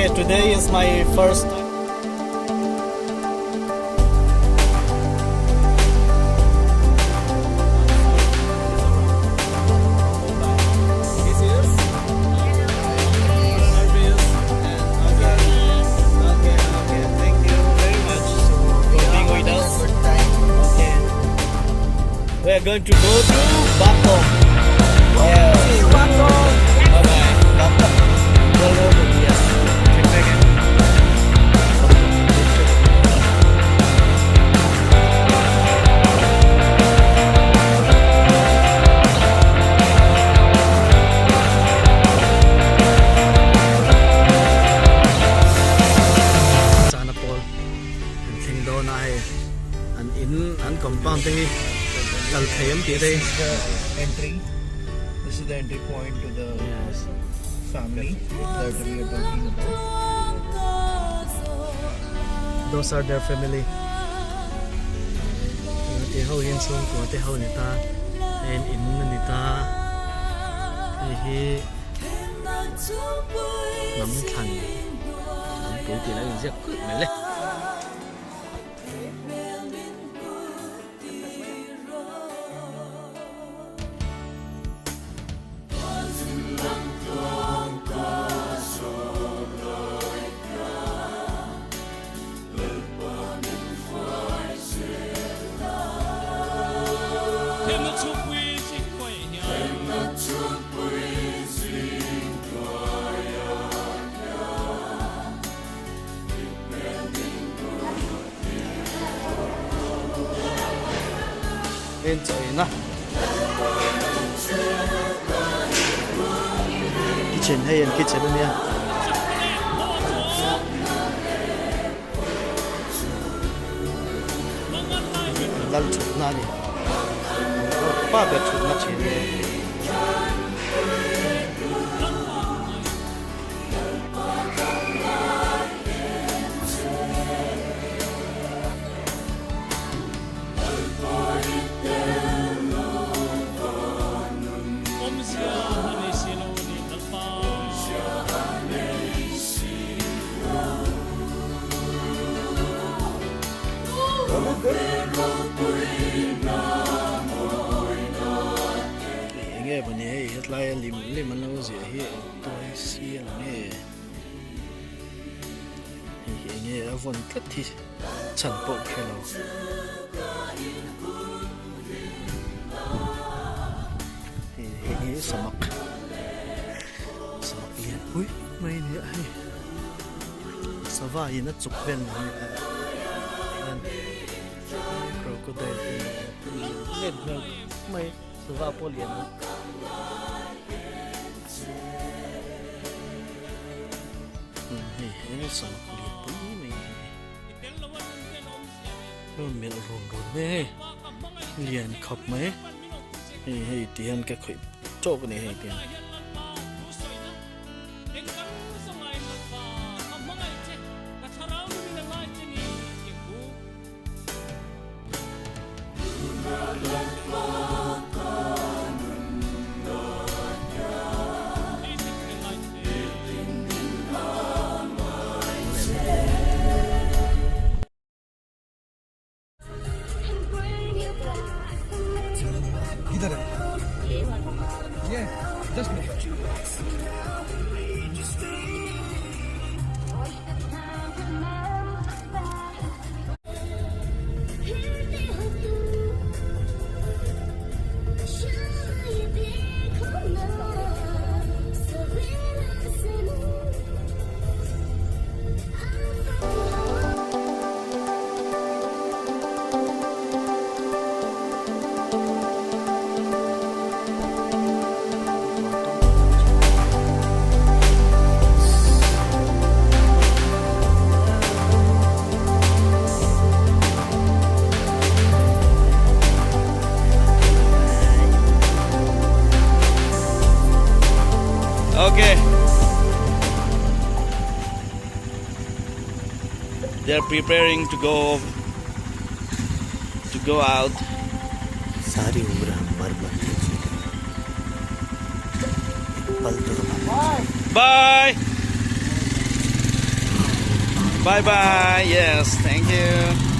Okay, today is my first time. We are going to go to Batok. Yes. Batok. Bye-bye. Batok. Yes. Check back in. Sana Paul. Ang tingdo na ay an compound day. This is the entry. This is the entry point to the family that we are talking about. Those are their family. Thì hậu yên xuống của thì hậu người ta, em in người ta, thì nắm thành, tuổi thì lại rất cực mày lên. Lên trời nào. Kitchen hay en kitchen bên nha. Lăn chụp na đi. Ba bè chụp na chén. Nghe bọn nhé hết lại lim anh lâu gì hết tôi xia là nghe nghe ở vùng cất thì chẳng bộ cái nào nghe sầm mặc liền ui mấy nữa hay sao vậy nó chụp bên này crocodile lên hơn mấy sao vào po liền ini sama kulit pun ini mel rong deh lian khop mấy hay tiền cái khởi chỗ cái này hay tiền Yeah, just me. Okay. They're preparing to go out. सारी उम्र बर्बाद हो चुकी है। Bye. Bye bye. Yes, thank you.